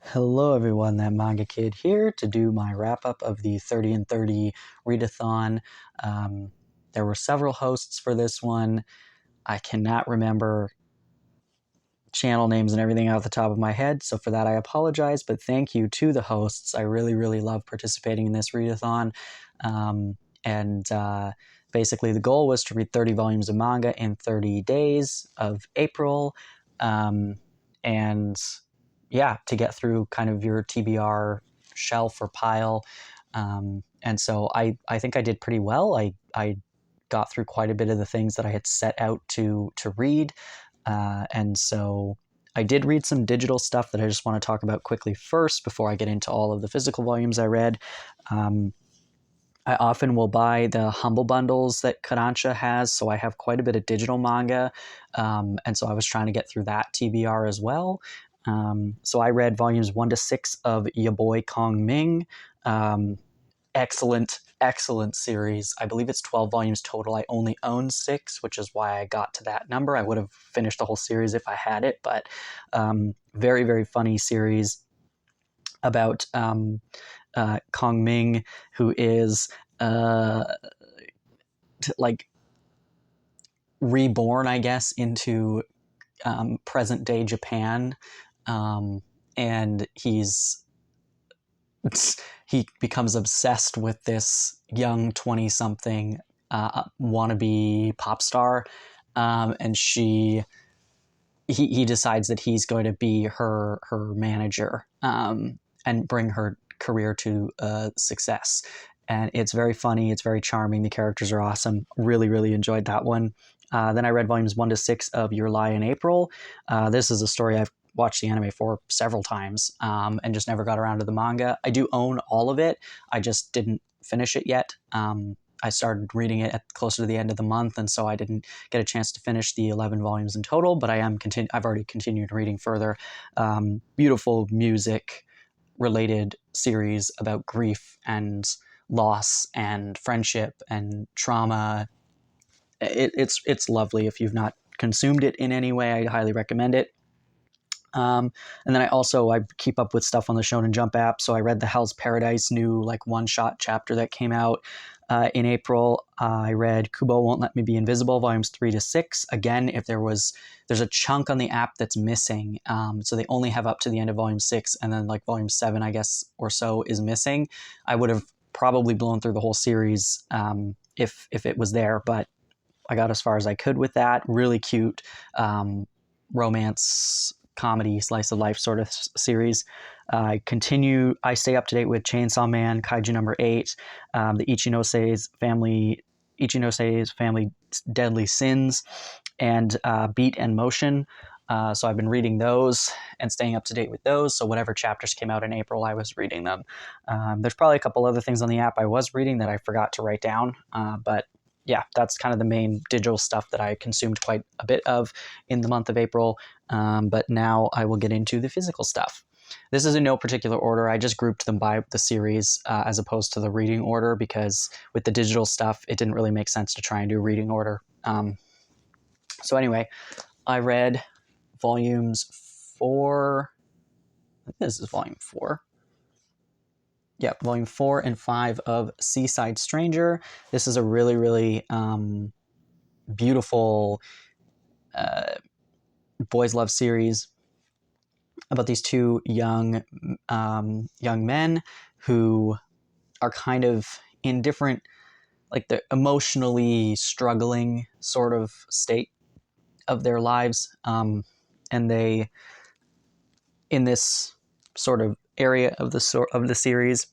Hello everyone, that Manga Kid here to do my wrap-up of the 30 and 30 readathon. There were several hosts for this one. I cannot remember channel names and everything off the top of my head, so for that I apologize, but thank you to the hosts. I really love participating in this readathon. Basically the goal was to read 30 volumes of manga in 30 days of April. And yeah, to get through kind of your TBR shelf or pile. And so I think I did pretty well. I got through quite a bit of the things that I had set out to read. And so I did read some digital stuff that I just want to talk about quickly first before I get into all of the physical volumes I read. I often will buy the Humble Bundles that Kodansha has, so I have quite a bit of digital manga, and so I was trying to get through that TBR as well. So I read volumes 1 to 6 of Ya Boy Kong Ming. Excellent series. I believe it's 12 volumes total. I only own 6, which is why I got to that number. I would have finished the whole series if I had it, but very funny series about Kong Ming, who is like reborn, I guess, into present day Japan, and he becomes obsessed with this young 20-something wannabe pop star, and he decides that he's going to be her manager, and bring her career to success. And it's very funny. It's very charming. The characters are awesome. Really enjoyed that one. Then I read volumes 1 to 6 of Your Lie in April. This is a story I've watched the anime for several times, and just never got around to the manga. I do own all of it. I just didn't finish it yet. I started reading it closer to the end of the month, and so I didn't get a chance to finish the 11 volumes in total, but I've already continued reading further. Beautiful music related series about grief and loss and friendship and trauma. It's lovely. If you've not consumed it in any way, I highly recommend it. And then I keep up with stuff on the Shonen Jump app. So I read the Hell's Paradise new one-shot chapter that came out in April. I read Kubo Won't Let Me Be Invisible, volumes 3 to 6. Again, there's a chunk on the app that's missing. So they only have up to the end of volume 6, and then volume 7, I guess, or so is missing. I would have probably blown through the whole series if it was there, but I got as far as I could with that. Really cute romance comedy slice of life sort of series. I stay up to date with Chainsaw Man Kaiju number 8, the Ichinose family Deadly Sins, and Beat and Motion. So I've been reading those and staying up to date with those. So whatever chapters came out in April, I was reading them. There's probably a couple other things on the app I was reading that I forgot to write down, but yeah, that's kind of the main digital stuff that I consumed quite a bit of in the month of April. But now I will get into the physical stuff. This is in no particular order. I just grouped them by the series as opposed to the reading order, because with the digital stuff, it didn't really make sense to try and do reading order. So anyway, I read volumes 4. I think this is volume 4. Yeah, volume 4 and 5 of Seaside Stranger. This is a really beautiful boys love series about these two young men who are kind of in different, they're emotionally struggling sort of state of their lives, and they, in this sort of area of the series,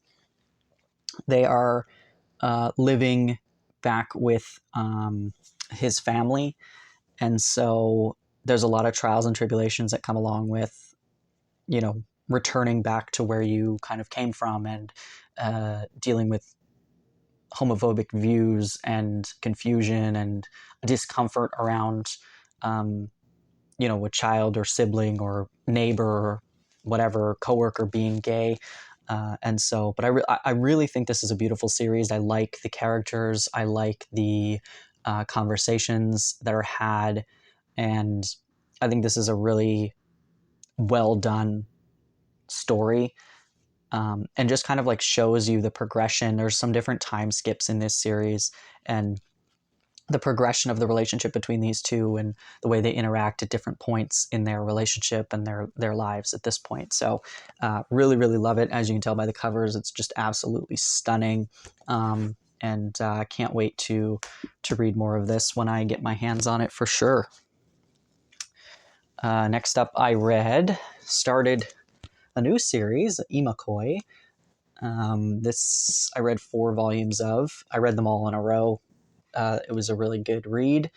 they are living back with his family, and so there's a lot of trials and tribulations that come along with, returning back to where you kind of came from, and dealing with homophobic views and confusion and discomfort around, a child or sibling or neighbor or whatever, coworker being gay. But I really think this is a beautiful series. I like the characters. I like the conversations that are had. And I think this is a really well done story, and just kind of like shows you the progression. There's some different time skips in this series, and the progression of the relationship between these two and the way they interact at different points in their relationship and their lives at this point. So really, really love it. As you can tell by the covers, it's just absolutely stunning. And I can't wait to read more of this when I get my hands on it for sure. Next up, I started a new series, Imokoi. This I read 4 volumes of. I read them all in a row. It was a really good read.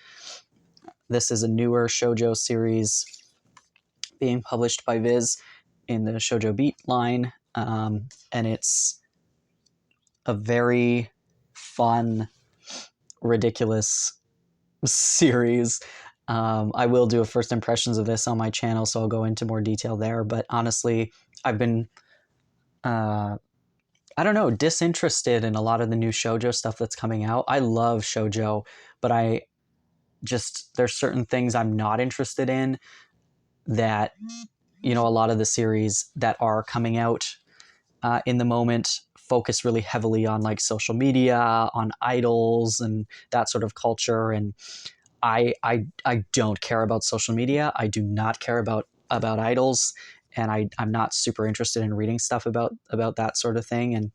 This is a newer shoujo series being published by Viz in the Shoujo Beat line, and it's a very fun, ridiculous series. I will do a first impressions of this on my channel, so I'll go into more detail there. But honestly, I've been, I don't know, disinterested in a lot of the new shoujo stuff that's coming out. I love shoujo, but there's certain things I'm not interested in that, a lot of the series that are coming out in the moment focus really heavily on like social media, on idols and that sort of culture. And I don't care about social media. I do not care about idols. And I'm not super interested in reading stuff about that sort of thing.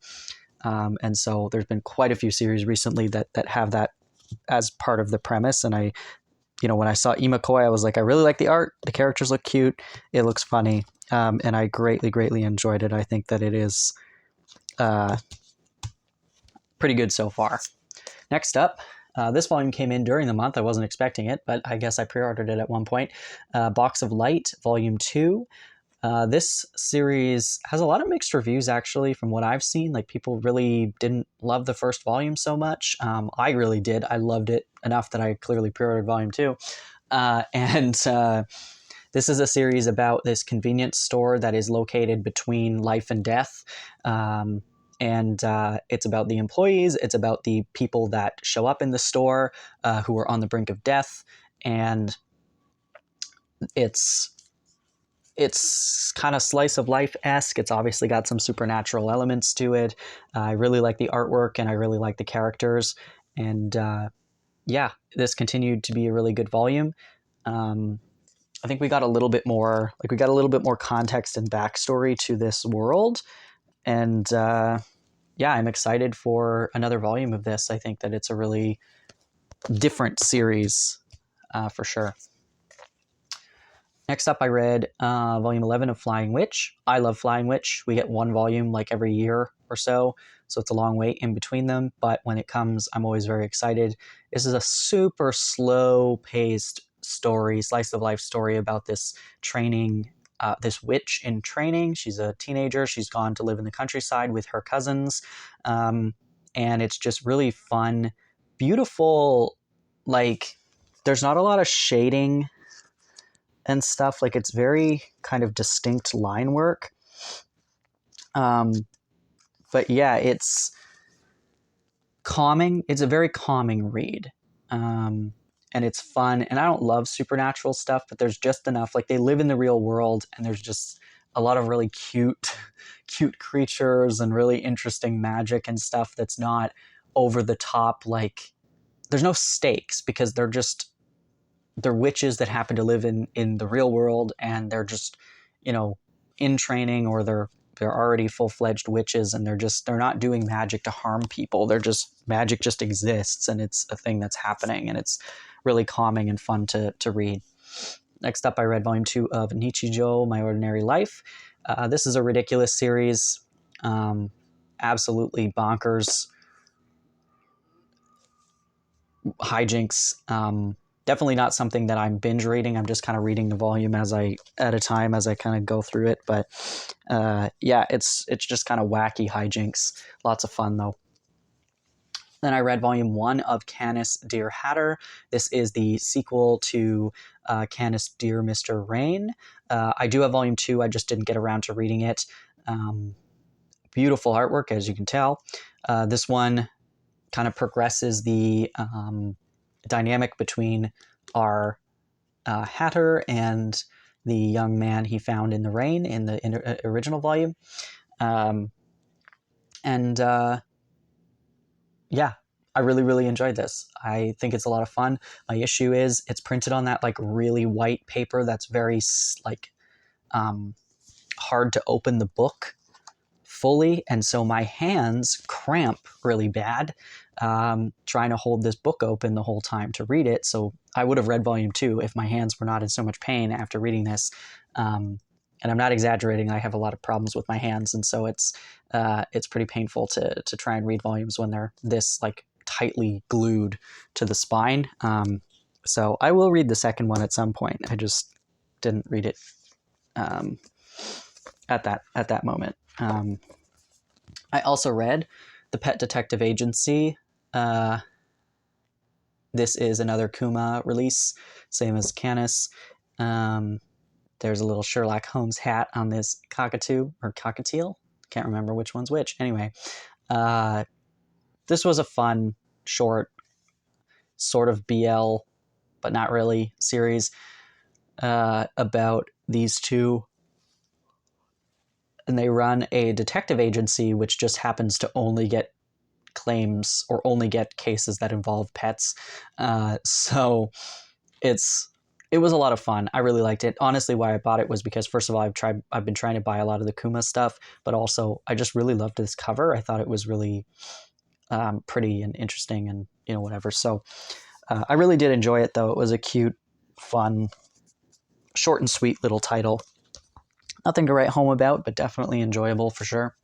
And so there's been quite a few series recently that have that as part of the premise. And when I saw Imokoi, I was like, I really like the art. The characters look cute. It looks funny. And I greatly, greatly enjoyed it. I think that it is pretty good so far. Next up, this volume came in during the month. I wasn't expecting it, but I guess I pre-ordered it at one point. Box of Light, Volume 2. This series has a lot of mixed reviews, actually, from what I've seen. Like, people really didn't love the first volume so much. I really did. I loved it enough that I clearly pre-ordered Volume 2. This is a series about this convenience store that is located between life and death. And it's about the employees. It's about the people that show up in the store who are on the brink of death. And it's kind of slice of life-esque. It's obviously got some supernatural elements to it. I really like the artwork and I really like the characters. And yeah, this continued to be a really good volume. I think we got a little bit more context and backstory to this world. And yeah, I'm excited for another volume of this. I think that it's a really different series for sure. Next up, I read volume 11 of Flying Witch. I love Flying Witch. We get 1 volume like every year or so it's a long wait in between them. But when it comes, I'm always very excited. This is a super slow-paced story, slice-of-life story about this this witch in training. She's a teenager. She's gone to live in the countryside with her cousins. And it's just really fun, beautiful, like, there's not a lot of shading and stuff. Like, it's very kind of distinct line work. But yeah, it's calming. It's a very calming read. And it's fun. And I don't love supernatural stuff, but there's just enough. Like, they live in the real world, and there's just a lot of really cute creatures and really interesting magic and stuff that's not over the top. Like, there's no stakes because they're witches that happen to live in the real world, and they're just, in training, or they're already full-fledged witches, and they're not doing magic to harm people. Magic just exists, and it's a thing that's happening, and it's really calming and fun to read. Next up, I read volume 2 of Nichijou, My Ordinary Life. This is a ridiculous series. Absolutely bonkers hijinks. Definitely not something that I'm binge reading. I'm just kind of reading the volume at a time as I kind of go through it. But yeah, it's just kind of wacky hijinks. Lots of fun though. Then I read volume 1 of Canis, Dear Hatter. This is the sequel to Canis, Dear Mr. Rain. I do have volume 2. I just didn't get around to reading it. Beautiful artwork, as you can tell. This one kind of progresses the dynamic between our Hatter and the young man he found in the rain in the original volume. Yeah, I really, really enjoyed this. I think it's a lot of fun. My issue is it's printed on that like really white paper that's very like hard to open the book fully, and so my hands cramp really bad trying to hold this book open the whole time to read it. So I would have read volume 2 if my hands were not in so much pain after reading this. And I'm not exaggerating. I have a lot of problems with my hands, and so it's pretty painful to try and read volumes when they're this like tightly glued to the spine. So I will read the second one at some point. I just didn't read it at that moment. I also read The Pet Detective Agency. This is another Kuma release, same as Canis. There's a little Sherlock Holmes hat on this cockatoo or cockatiel. Can't remember which one's which. Anyway, this was a fun, short, sort of BL, but not really series about these two. And they run a detective agency which just happens to only get claims or only get cases that involve pets. So it was a lot of fun. I really liked it. Honestly, why I bought it was because, first of all, I've been trying to buy a lot of the Kuma stuff, but also I just really loved this cover. I thought it was really pretty and interesting and, whatever. So I really did enjoy it, though. It was a cute, fun, short and sweet little title. Nothing to write home about, but definitely enjoyable for sure.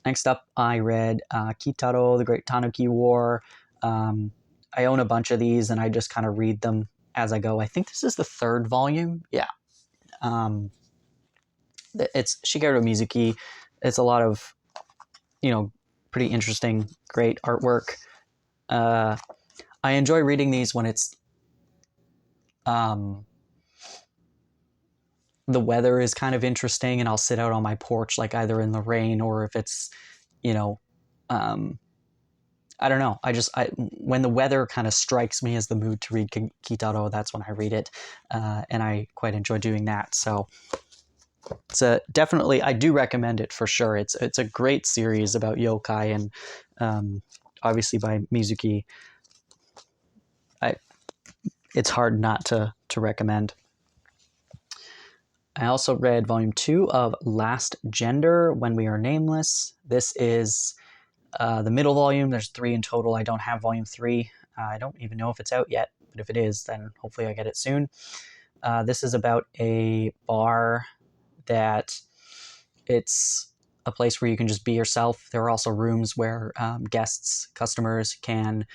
Next up, I read Kitaro, The Great Tanuki War. I own a bunch of these, and I just kind of read them as I go. I think this is the 3rd volume. Yeah. It's Shigeru Mizuki. It's a lot of, pretty interesting, great artwork. I enjoy reading these when it's the weather is kind of interesting, and I'll sit out on my porch, like either in the rain or if it's, I don't know. When the weather kind of strikes me as the mood to read Kitaro, that's when I read it, and I quite enjoy doing that. So it's definitely, I do recommend it for sure. It's a great series about yokai, and obviously by Mizuki. It's hard not to recommend. I also read volume 2 of Last Gender, When We Are Nameless. This is the middle volume. There's 3 in total. I don't have volume 3. I don't even know if it's out yet, but if it is, then hopefully I get it soon. This is about a bar that it's a place where you can just be yourself. There are also rooms where guests, customers can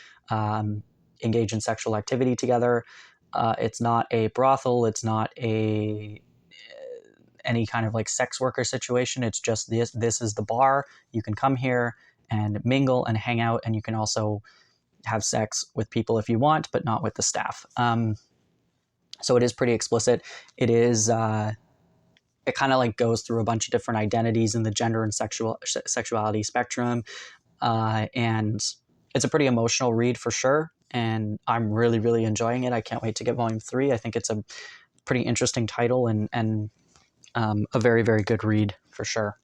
engage in sexual activity together. It's not a brothel. It's not any kind of like sex worker situation. It's just this is the bar. You can come here and mingle and hang out, and you can also have sex with people if you want, but not with the staff. So it is pretty explicit. It is it kind of like goes through a bunch of different identities in the gender and sexuality spectrum, and it's a pretty emotional read for sure, and I'm really, really enjoying it. I can't wait to get volume 3. I think it's a pretty interesting title and a very, very good read for sure.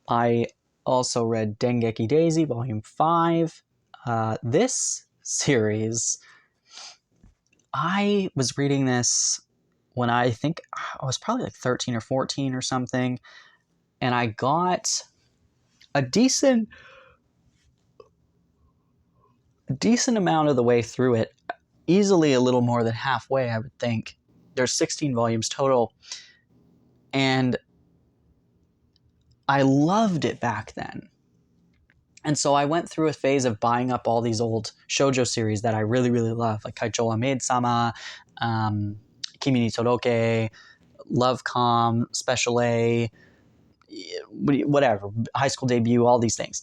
I also read Dengeki Daisy, Volume 5. This series, I was reading this when I think I was probably like 13 or 14 or something, and I got a decent amount of the way through it, easily a little more than halfway, I would think. There's 16 volumes total, and I loved it back then. And so I went through a phase of buying up all these old shoujo series that I really, really love, like Kaichou Maid-sama, Kimi ni Todoke, Love Com, Special A, whatever, High School Debut, all these things.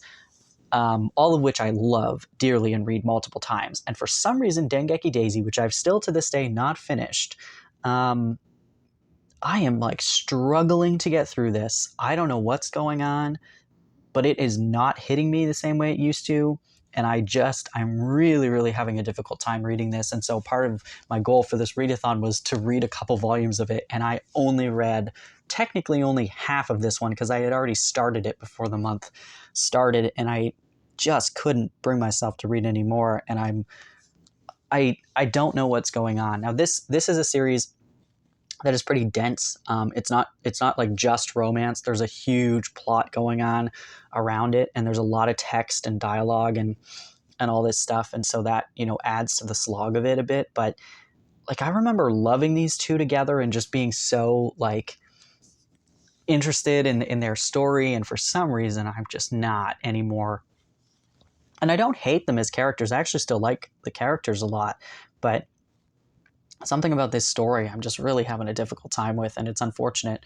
All of which I love dearly and read multiple times. And for some reason, Dengeki Daisy, which I've still to this day not finished, I am like struggling to get through this. I don't know what's going on, but it is not hitting me the same way it used to. and I'm really, really having a difficult time reading this. And so part of my goal for this readathon was to read a couple volumes of it, and I only read technically only half of this one because I had already started it before the month started, and I just couldn't bring myself to read anymore. And I don't know what's going on. Now this is a series that is pretty dense. It's not like just romance. There's a huge plot going on around it, and there's a lot of text and dialogue and all this stuff, and so that, you know, adds to the slog of it a bit. But like, I remember loving these two together and just being so like interested in their story, and for some reason I'm just not anymore. And I don't hate them as characters. I actually still like the characters a lot, but something about this story I'm just really having a difficult time with, and it's unfortunate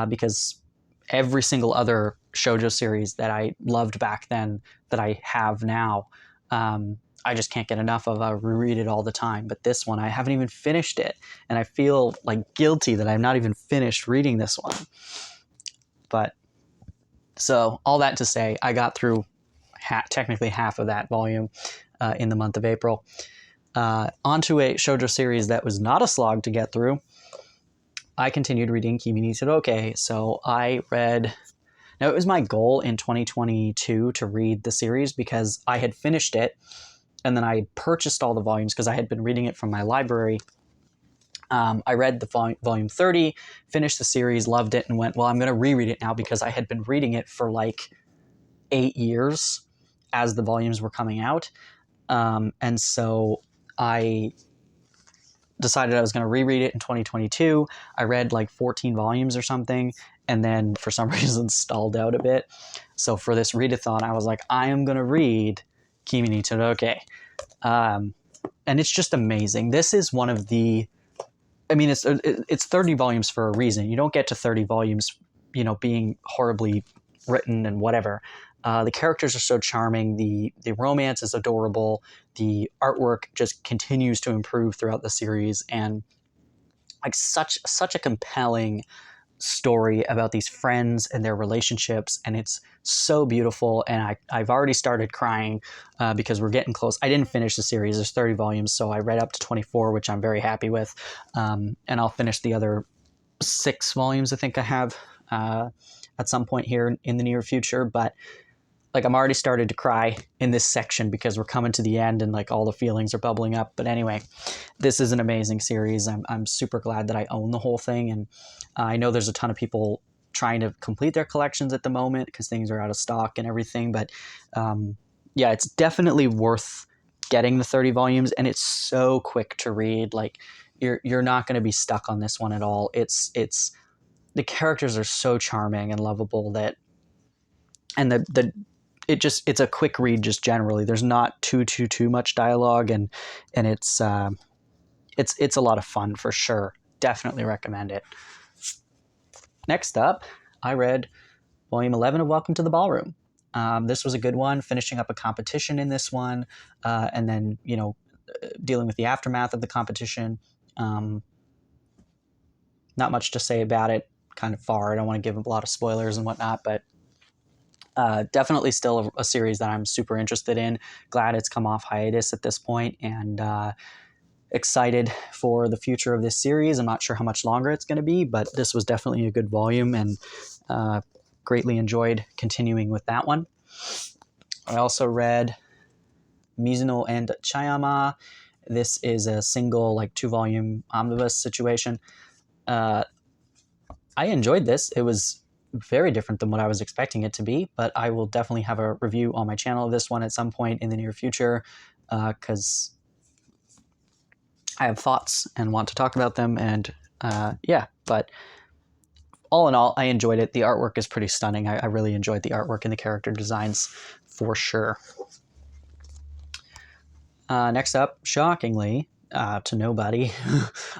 because every single other shoujo series that I loved back then that I have now, I just can't get enough of. I reread it all the time, but this one I haven't even finished it, and I feel like guilty that I've not even finished reading this one. But so all that to say, I got through technically half of that volume in the month of April. Onto a shoujo series that was not a slog to get through. I continued reading Kimi ni todoke. So I read... Now, it was my goal in 2022 to read the series because I had finished it, and then I purchased all the volumes because I had been reading it from my library. I read the volume 30, finished the series, loved it, and went, well, I'm going to reread it now because I had been reading it for like 8 years as the volumes were coming out. And so I decided I was going to reread it in 2022. I read like 14 volumes or something, and then for some reason stalled out a bit. So for this readathon, I was like, I am going to read Kimi ni todoke. And it's just amazing. This is one of the... I mean, it's 30 volumes for a reason. You don't get to 30 volumes, you know, being horribly written and whatever. The characters are so charming. The romance is adorable. The artwork just continues to improve throughout the series, and like such a compelling story about these friends and their relationships, and it's so beautiful. And I've already started crying because we're getting close. I didn't finish the series. There's 30 volumes, so I read up to 24, which I'm very happy with. And I'll finish the other 6 volumes I think I have at some point here in the near future. But like, I'm already started to cry in this section because we're coming to the end and like all the feelings are bubbling up. But anyway, this is an amazing series. I'm super glad that I own the whole thing. And I know there's a ton of people trying to complete their collections at the moment because things are out of stock and everything. But yeah, it's definitely worth getting the 30 volumes. And it's so quick to read. Like, you're not going to be stuck on this one at all. It's the characters are so charming and lovable that, and it's a quick read just generally. There's not too much dialogue, and it's a lot of fun for sure. Definitely recommend it. Next up, I read volume 11 of Welcome to the Ballroom. This was a good one, finishing up a competition in this one, and then, you know, dealing with the aftermath of the competition. Not much to say about it, kind of far. I don't want to give a lot of spoilers and whatnot, but definitely still a series that I'm super interested in. Glad it's come off hiatus at this point, and excited for the future of this series. I'm not sure how much longer it's going to be, but this was definitely a good volume, and greatly enjoyed continuing with that one. I also read Mizuno and Chayama. This is a single, like, 2-volume omnibus situation. I enjoyed this. It was very different than what I was expecting it to be, but I will definitely have a review on my channel of this one at some point in the near future, because I have thoughts and want to talk about them. And yeah, but all in all, I enjoyed it. The artwork is pretty stunning. I really enjoyed the artwork and the character designs for sure. Next up, shockingly, to nobody,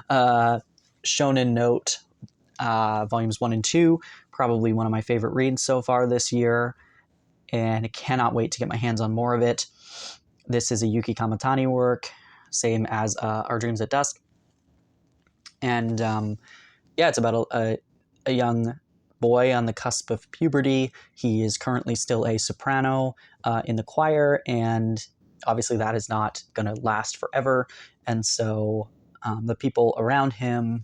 Shonen Note volumes 1 and 2, probably one of my favorite reads so far this year, and I cannot wait to get my hands on more of it. This is a Yuki Kamatani work, same as Our Dreams at Dusk. And yeah, it's about a young boy on the cusp of puberty. He is currently still a soprano in the choir, and obviously that is not going to last forever. And so the people around him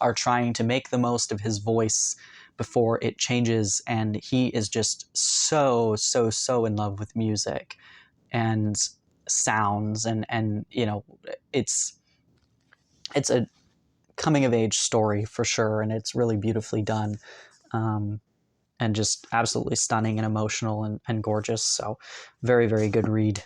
are trying to make the most of his voice before it changes, and he is just so in love with music and sounds, and you know, it's a coming of age story for sure, and it's really beautifully done, and just absolutely stunning and emotional and gorgeous. So very good read.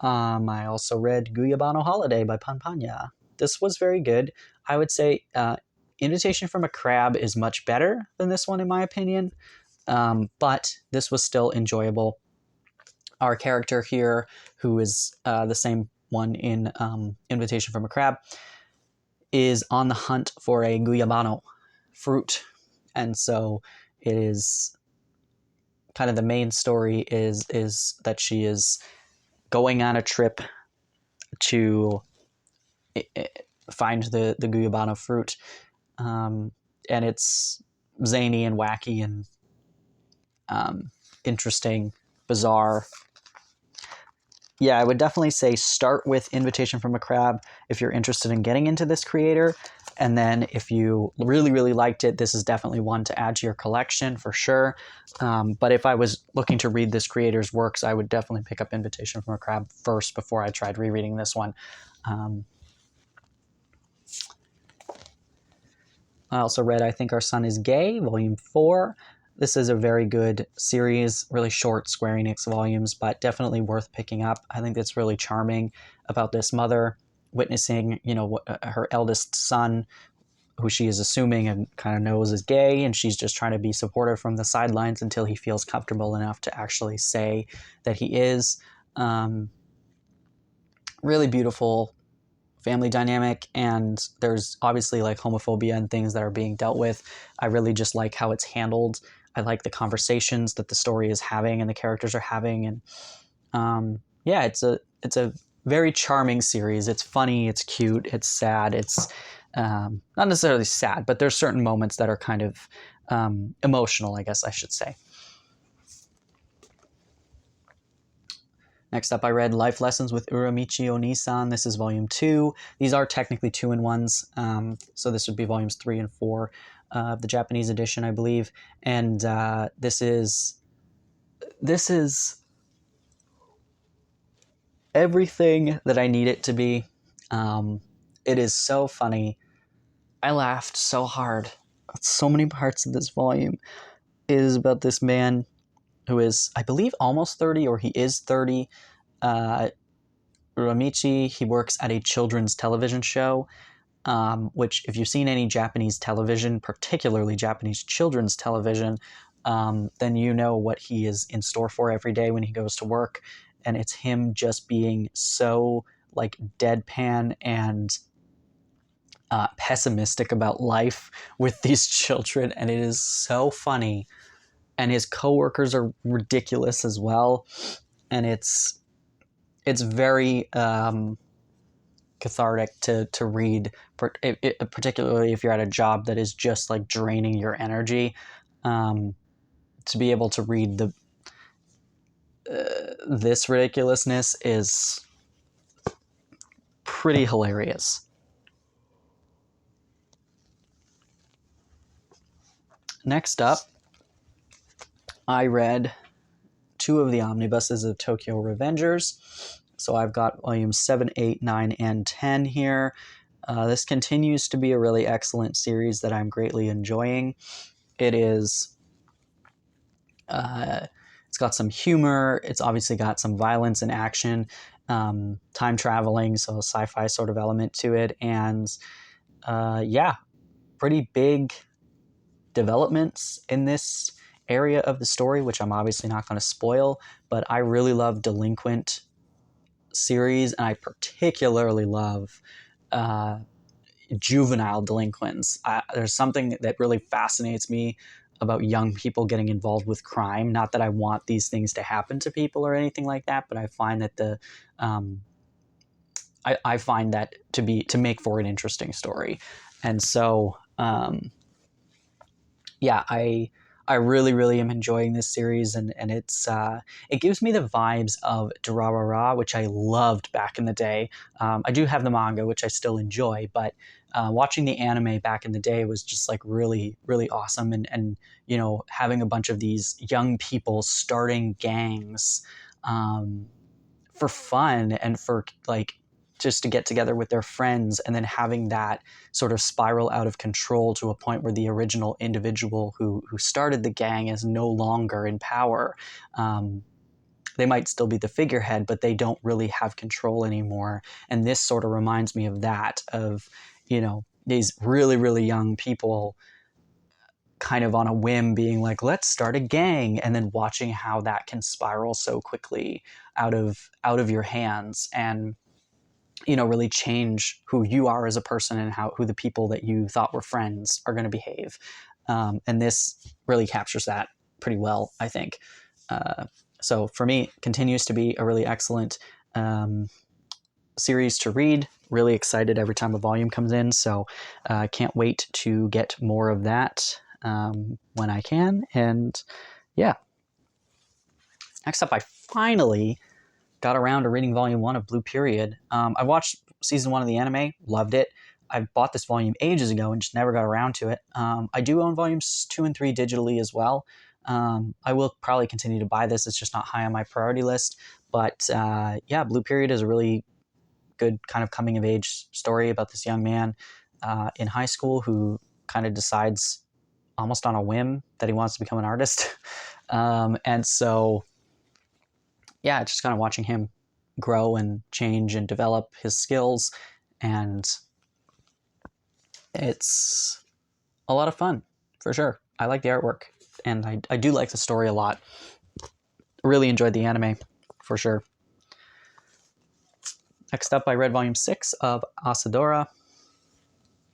I also read Guyabano Holiday by Panpanya. This was very good. I would say Invitation from a Crab is much better than this one in my opinion, but this was still enjoyable. Our character here, who is the same one in Invitation from a Crab, is on the hunt for a Guyabano fruit. And so it is kind of the main story is that she is going on a trip to find the Guyabano fruit. And it's zany and wacky and interesting, bizarre. Yeah, I would definitely say start with Invitation from a Crab if you're interested in getting into this creator. And then if you really liked it, this is definitely one to add to your collection for sure. But if I was looking to read this creator's works, I would definitely pick up Invitation from a Crab first before I tried rereading this one. I also read I Think Our Son is Gay, Volume 4. This is a very good series, really short Square Enix volumes, but definitely worth picking up. I think it's really charming about this mother witnessing, you know, her eldest son, who she is assuming and kind of knows is gay, and she's just trying to be supportive from the sidelines until he feels comfortable enough to actually say that he is. Really beautiful family dynamic, and there's obviously like homophobia and things that are being dealt with. I really just like how it's handled. I like the conversations that the story is having and the characters are having, and yeah, it's a very charming series. It's funny, it's cute, it's sad, it's not necessarily sad, but there's certain moments that are kind of emotional, I guess I should say. Next up, I read Life Lessons with Uramichi Onisan. This is volume 2. These are technically 2-in-1s, so this would be volumes 3 and 4 of the Japanese edition, I believe. And this is everything that I need it to be. It is so funny. I laughed so hard at so many parts of this volume. It is about this man who is, I believe, almost 30, or he is 30. Uramichi, he works at a children's television show, which if you've seen any Japanese television, particularly Japanese children's television, then you know what he is in store for every day when he goes to work. And it's him just being so like deadpan and pessimistic about life with these children. And it is so funny. And his coworkers are ridiculous as well. And it's very cathartic to read, particularly if you're at a job that is just like draining your energy. To be able to read this ridiculousness is pretty hilarious. Next up, I read 2 of the omnibuses of Tokyo Revengers. So I've got volumes 7, 8, 9, and 10 here. This continues to be a really excellent series that I'm greatly enjoying. It is, it's got some humor. It's obviously got some violence and action, time traveling, so a sci-fi sort of element to it. And yeah, pretty big developments in this area of the story, which I'm obviously not going to spoil, but I really love delinquent series, and I particularly love juvenile delinquents. There's something that really fascinates me about young people getting involved with crime. Not that I want these things to happen to people or anything like that, but I find that I find that to make for an interesting story. And so yeah, I really, really am enjoying this series, and it gives me the vibes of Durarara, which I loved back in the day. I do have the manga, which I still enjoy, but watching the anime back in the day was just like really, really awesome, and you know, having a bunch of these young people starting gangs for fun and for like just to get together with their friends, and then having that sort of spiral out of control to a point where the original individual who started the gang is no longer in power. They might still be the figurehead, but they don't really have control anymore. And this sort of reminds me of that, of, you know, these really, really young people kind of on a whim being like, let's start a gang, and then watching how that can spiral so quickly out of your hands, and you know, really change who you are as a person, and who the people that you thought were friends are going to behave. And this really captures that pretty well, I think. So for me, it continues to be a really excellent series to read. Really excited every time a volume comes in. So I can't wait to get more of that when I can. And yeah. Next up, I finally got around to reading volume 1 of Blue Period. I watched season 1 of the anime, loved it. I bought this volume ages ago and just never got around to it. I do own volumes 2 and 3 digitally as well. I will probably continue to buy this. It's just not high on my priority list. But yeah, Blue Period is a really good kind of coming of age story about this young man in high school who kind of decides almost on a whim that he wants to become an artist. And so yeah, just kind of watching him grow and change and develop his skills. And it's a lot of fun, for sure. I like the artwork, and I do like the story a lot. Really enjoyed the anime, for sure. Next up, I read volume 6 of Asadora.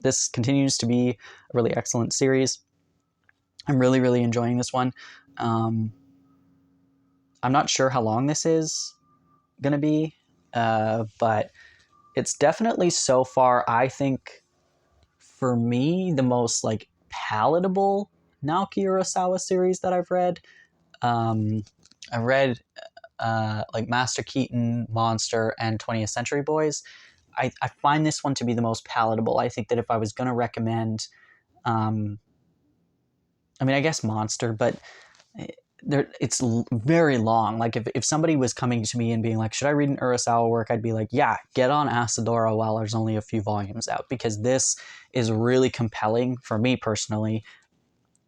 This continues to be a really excellent series. I'm really, really enjoying this one. I'm not sure how long this is going to be, but it's definitely so far, I think, for me, the most like palatable Naoki Urasawa series that I've read. I read like Master Keaton, Monster, and 20th Century Boys. I find this one to be the most palatable. I think that if I was going to recommend, I mean, I guess Monster, but it's very long. Like if somebody was coming to me and being like, should I read an Urasawa work? I'd be like, yeah, get on Asadora while there's only a few volumes out, because this is really compelling for me personally.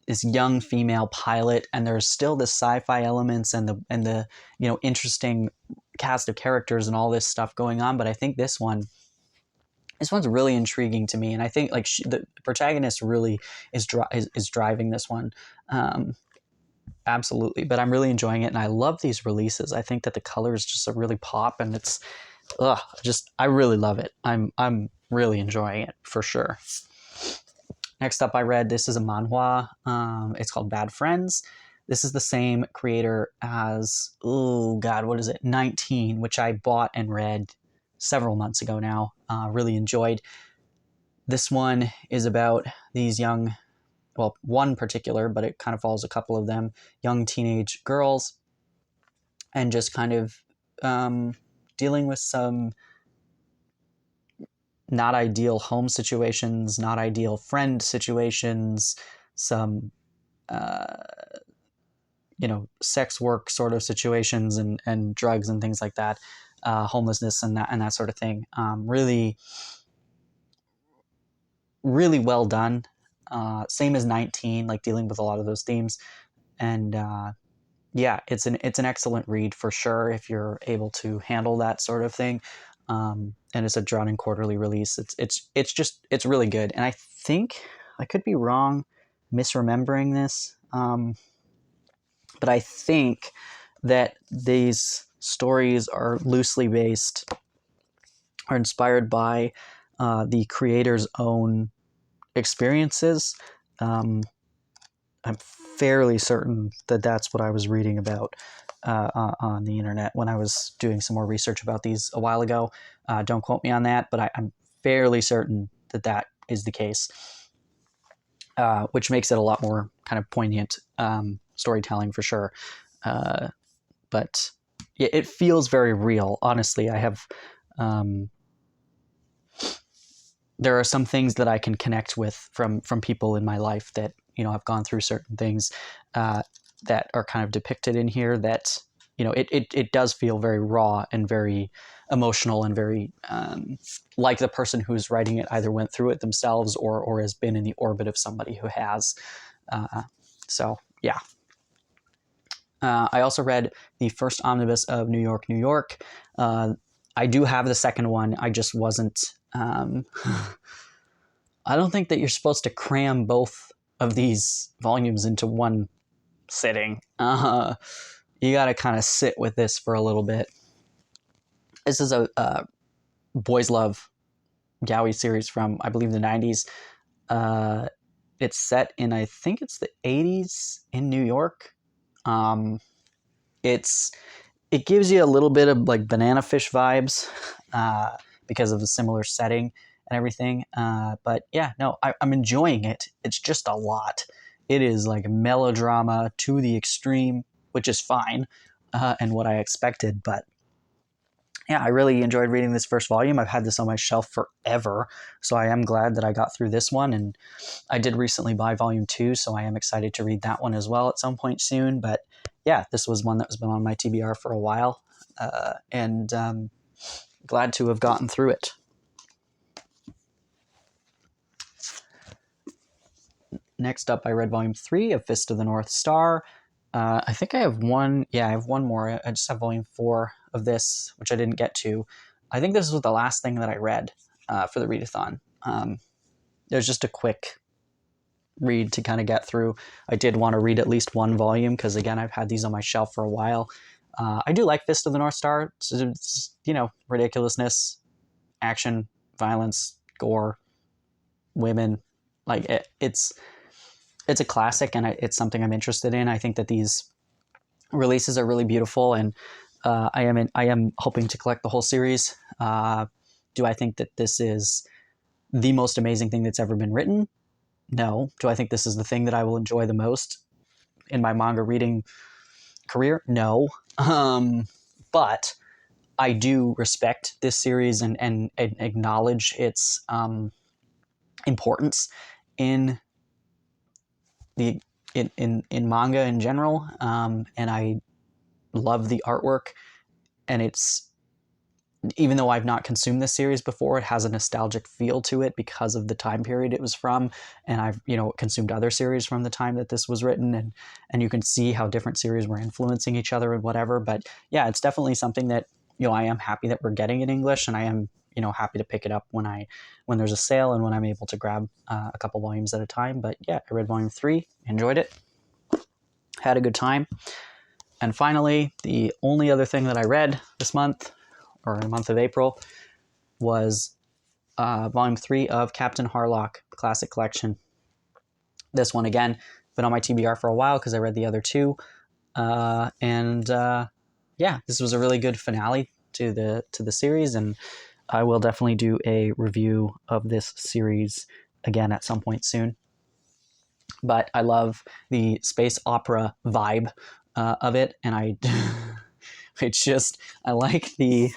This young female pilot, and there's still the sci-fi elements and the you know, interesting cast of characters and all this stuff going on. But I think this one's really intriguing to me, and I think like the protagonist really is driving this one. Absolutely, but I'm really enjoying it, and I love these releases. I think that the colors just really pop, and it's I really love it. I'm really enjoying it, for sure. Next up, I read, this is a manhwa. It's called Bad Friends. This is the same creator as, oh God, what is it? 19, which I bought and read several months ago now. Really enjoyed. This one is about these young, well, one particular, but it kind of follows a couple of them, young teenage girls, and just kind of dealing with some not ideal home situations, not ideal friend situations, some you know, sex work sort of situations, and drugs and things like that, homelessness and that sort of thing. Really, really well done. Same as 19, like dealing with a lot of those themes. And yeah, it's an excellent read, for sure, if you're able to handle that sort of thing. And it's a drawn-in quarterly release. It's really good. And I think I could be wrong, misremembering this, but I think that these stories are loosely based, are inspired by the creator's own experiences. I'm fairly certain that that's what I was reading about. on the internet when I was doing some more research about these a while ago. Don't quote me on that, but I'm fairly certain that that is the case, which makes it a lot more kind of poignant storytelling for sure. But yeah, it feels very real. Honestly, I have. There are some things that I can connect with from people in my life that, you know, have gone through certain things that are kind of depicted in here that, you know, it does feel very raw and very emotional and very like the person who's writing it either went through it themselves or has been in the orbit of somebody who has. So, yeah. I also read the first omnibus of New York, New York. I do have the second one. I just wasn't... I don't think that you're supposed to cram both of these volumes into one sitting. You got to kind of sit with this for a little bit. This is a Boys Love Yaoi series from, I believe, the 90s. It's set in, I think it's the 80s in New York. It gives you a little bit of like Banana Fish vibes because of the similar setting and everything. But yeah, no, I'm enjoying it. It's just a lot. It is like melodrama to the extreme, which is fine and what I expected. But yeah, I really enjoyed reading this first volume. I've had this on my shelf forever, so I am glad that I got through this one. And I did recently buy volume 2, so I am excited to read that one as well at some point soon. But yeah, this was one that was been on my TBR for a while, and glad to have gotten through it. Next up, I read volume 3 of Fist of the North Star. I think I have one. Yeah, I have one more. I just have volume 4 of this, which I didn't get to. I think this was the last thing that I read for the readathon. It was just a quick read to kind of get through. I did want to read at least one volume because, again, I've had these on my shelf for a while. I do like Fist of the North Star. It's, you know, ridiculousness, action, violence, gore, women. Like it's a classic, and it's something I'm interested in. I think that these releases are really beautiful, and I am hoping to collect the whole series. Do I think that this is the most amazing thing that's ever been written? No. Do I think this is the thing that I will enjoy the most in my manga reading career? No. But I do respect this series and acknowledge its importance in manga in general, and I love the artwork, and it's, even though I've not consumed this series before, it has a nostalgic feel to it because of the time period it was from, and I've, you know, consumed other series from the time that this was written, and you can see how different series were influencing each other and whatever. But yeah, it's definitely something that, you know, I am happy that we're getting in English, and I am, you know, happy to pick it up when there's a sale and when I'm able to grab a couple volumes at a time. But yeah, I read volume 3, enjoyed it, had a good time. And finally, the only other thing that I read this month, or in the month of April, was volume 3 of Captain Harlock, the classic collection. This one, again, been on my TBR for a while because I read the other 2. Yeah, this was a really good finale to the series, and I will definitely do a review of this series again at some point soon. But I love the space opera vibe of it, and I like the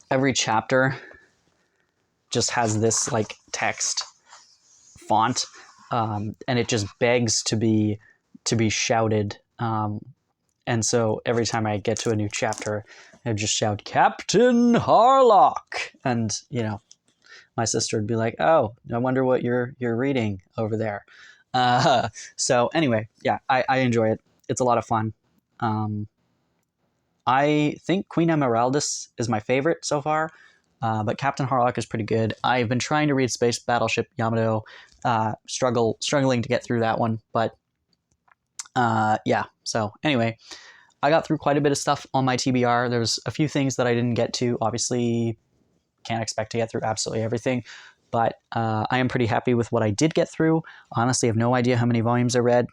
every chapter just has this like text font, and it just begs to be shouted. And so every time I get to a new chapter, I just shout, "Captain Harlock!" And, you know, my sister would be like, "Oh, I wonder what you're reading over there." So anyway, yeah, I enjoy it. It's a lot of fun. I think Queen Emeraldus is my favorite so far, but Captain Harlock is pretty good. I've been trying to read Space Battleship Yamato, struggling to get through that one, but yeah. So anyway, I got through quite a bit of stuff on my TBR. There's a few things that I didn't get to. Obviously, can't expect to get through absolutely everything, But I am pretty happy with what I did get through. Honestly, I have no idea how many volumes I read,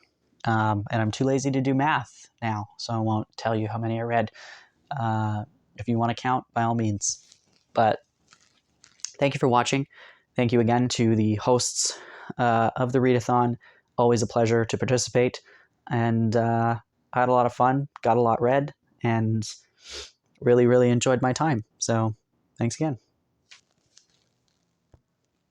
and I'm too lazy to do math now, so I won't tell you how many I read. If you want to count, by all means. But thank you for watching. Thank you again to the hosts of the readathon. Always a pleasure to participate. And I had a lot of fun, got a lot read, and really, really enjoyed my time. So thanks again.